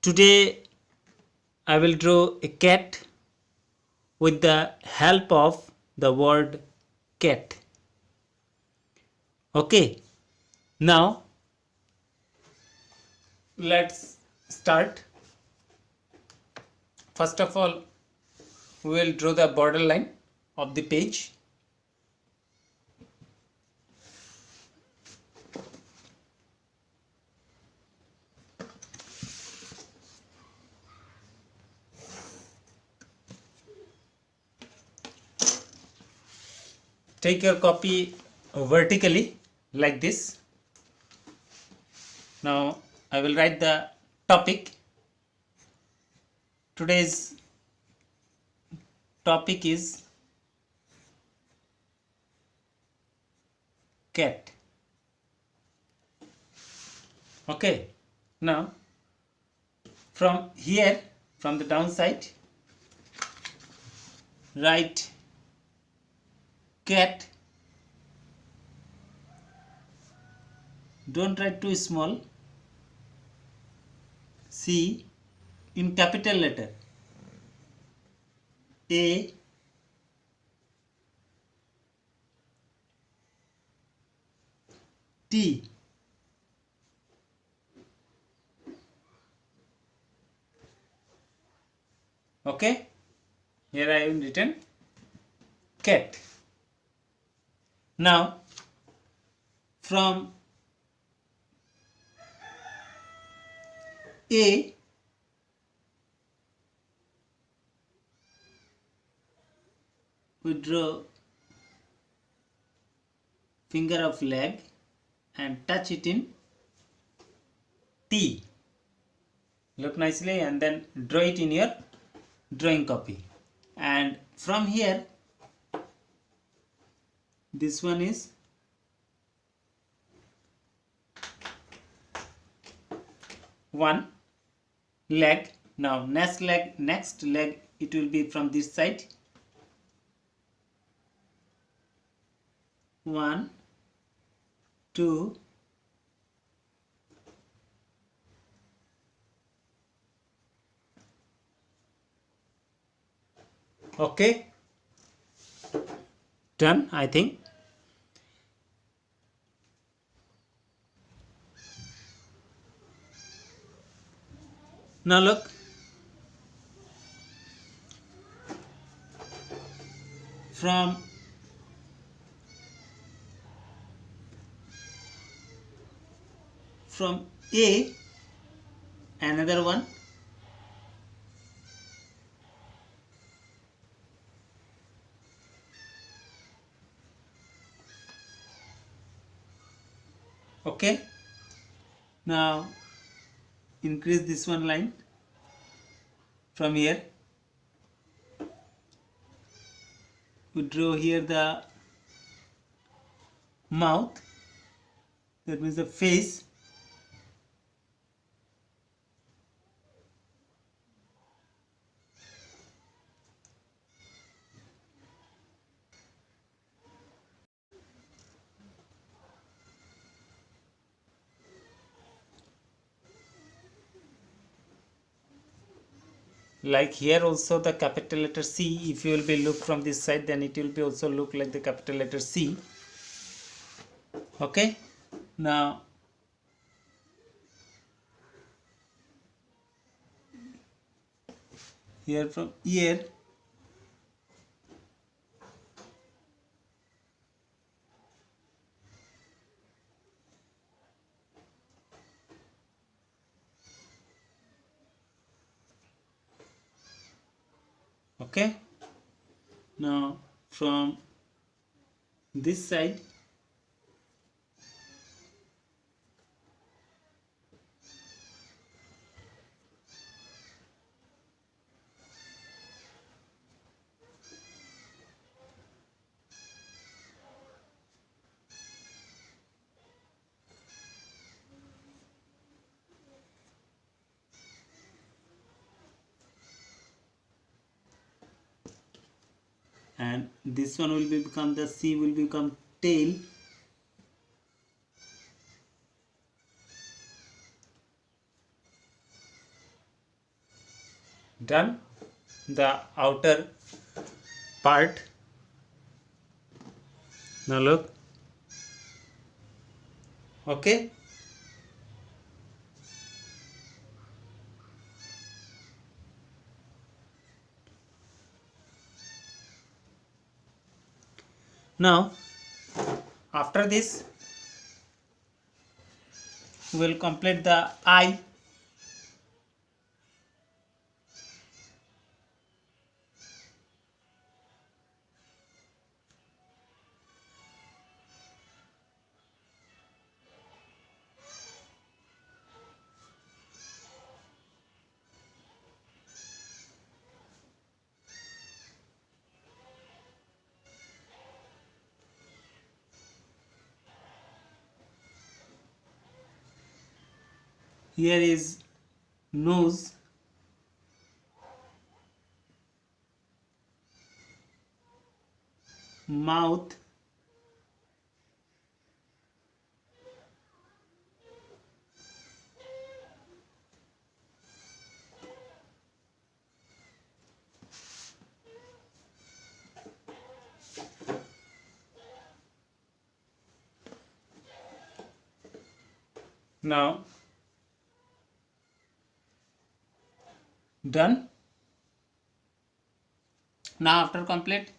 Today I will draw a cat with the help of the word cat. Okay, now let's start. First of all, we will draw the borderline of the page. Take your copy vertically like this. Now I will write the topic. Today's topic is cat. Okay, now from here, from the downside, write cat. Don't write too small. C in capital letter. A T. Okay, here I have written cat. Now from A we draw finger of leg and touch it in T. Look nicely and then draw it in your drawing copy. And from here, this one is one leg. Now next leg it will be from this side. 1, 2, okay, done I think. Now look, from A another one, okay. Now increase this one line from here. We draw here the mouth, that means the face. Like here also the capital letter C, if you will be look from this side, then it will be also look like the capital letter C. Okay, now here from ear, okay. Now from this side, and this one will be become the C will become tail. Done. The outer part. Now look. Okay. Now after this we will complete the eye. Here is nose, mouth, now done. Now after complete,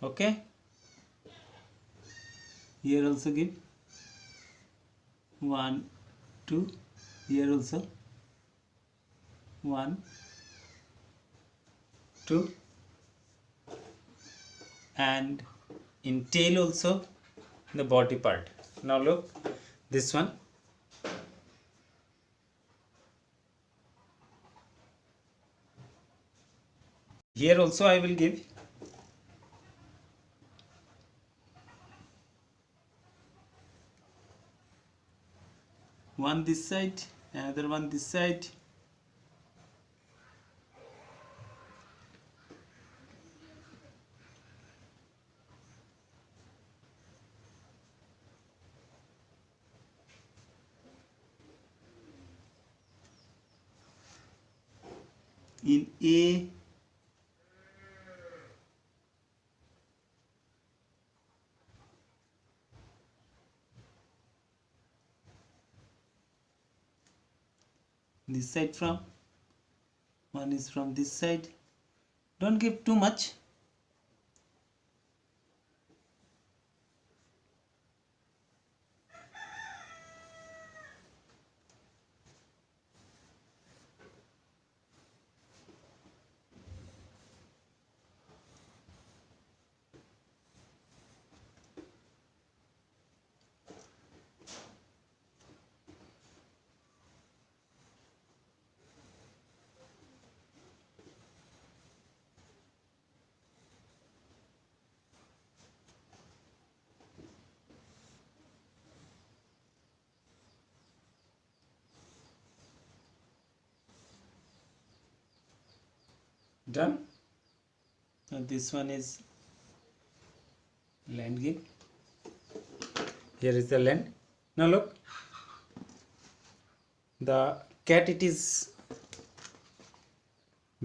okay. Here also give 1 2, here also 1 2, and in tail also the body part. Now look, this one, here also I will give one this side, another one this side. In A, this side from, one is from this side. Don't give too much. Done. Now this one is land give. Here is the land. Now look, the cat, it is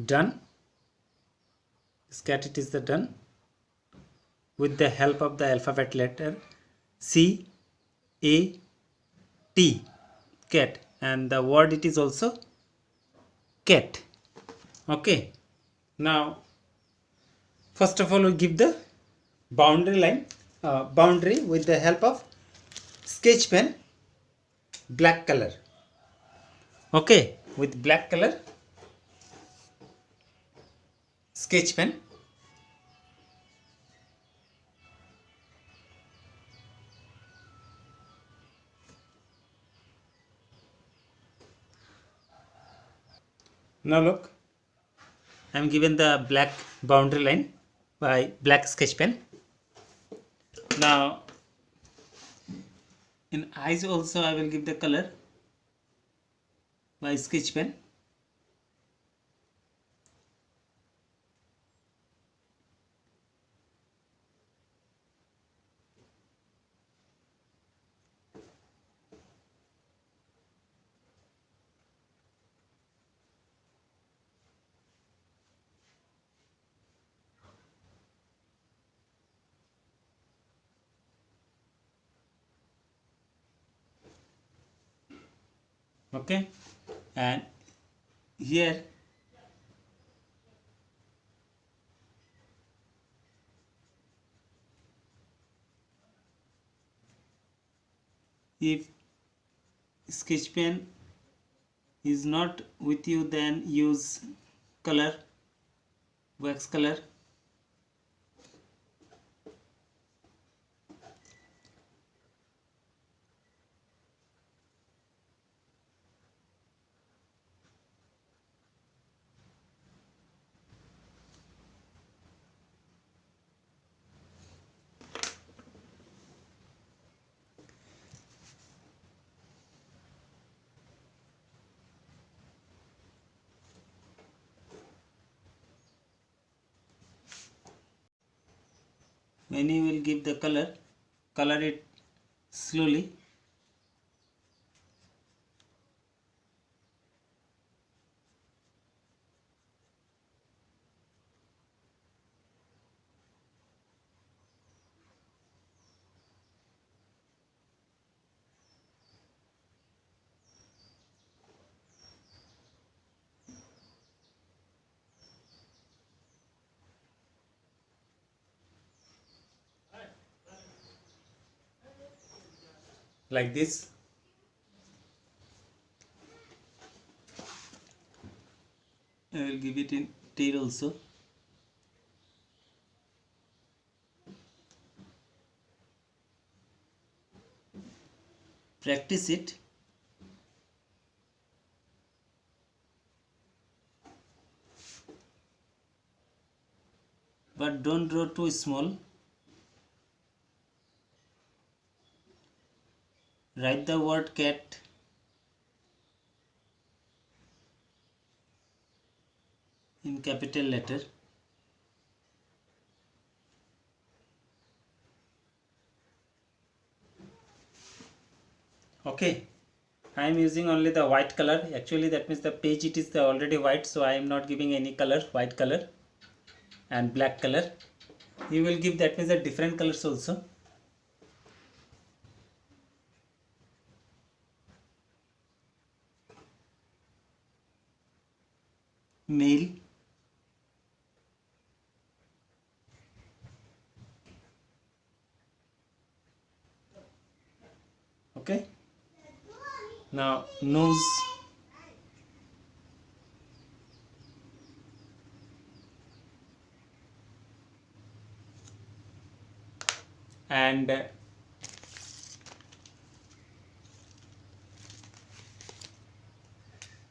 done. This cat, it is the done with the help of the alphabet letter C A T, cat, and the word it is also cat. Okay. Now first of all we give the boundary line, boundary with the help of sketch pen, black color. Okay, with black color sketch pen. Now look, I am given the black boundary line by black sketch pen. Now in eyes also I will give the color by sketch pen. Okay, and here if sketch pen is not with you, then use color, wax color. When you will give the color, color it slowly. Like this. I will give it in tail also. Practice it. But don't draw too small. Write the word cat in capital letter. Okay, I am using only the white color. Actually that means the page it is already white, so I am not giving any color, white color and black color. You will give, that means the different colors also. Male, okay. Now nose, and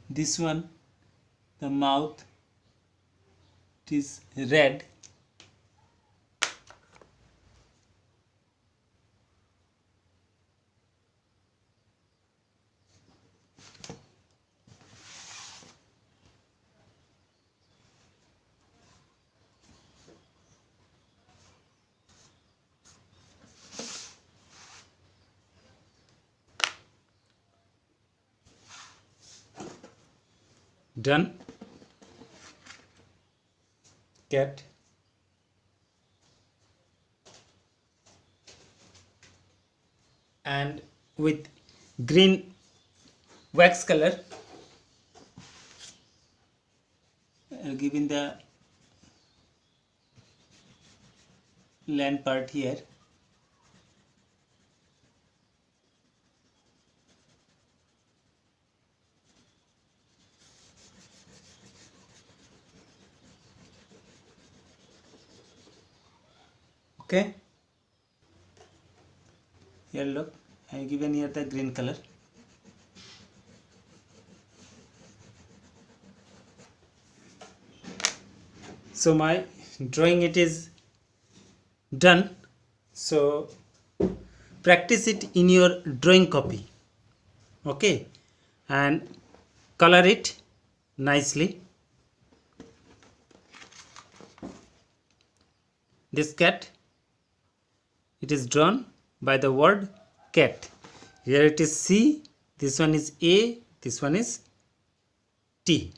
this one, the mouth, it is red. Done. Cat. And with green wax color, giving the land part here. Okay, here look, I have given here the green color. So my drawing it is done. So practice it in your drawing copy. Okay, and color it nicely. This cat, it is drawn by the word cat. Here it is C, this one is A, this one is T.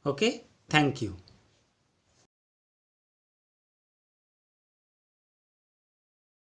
Okay, thank you.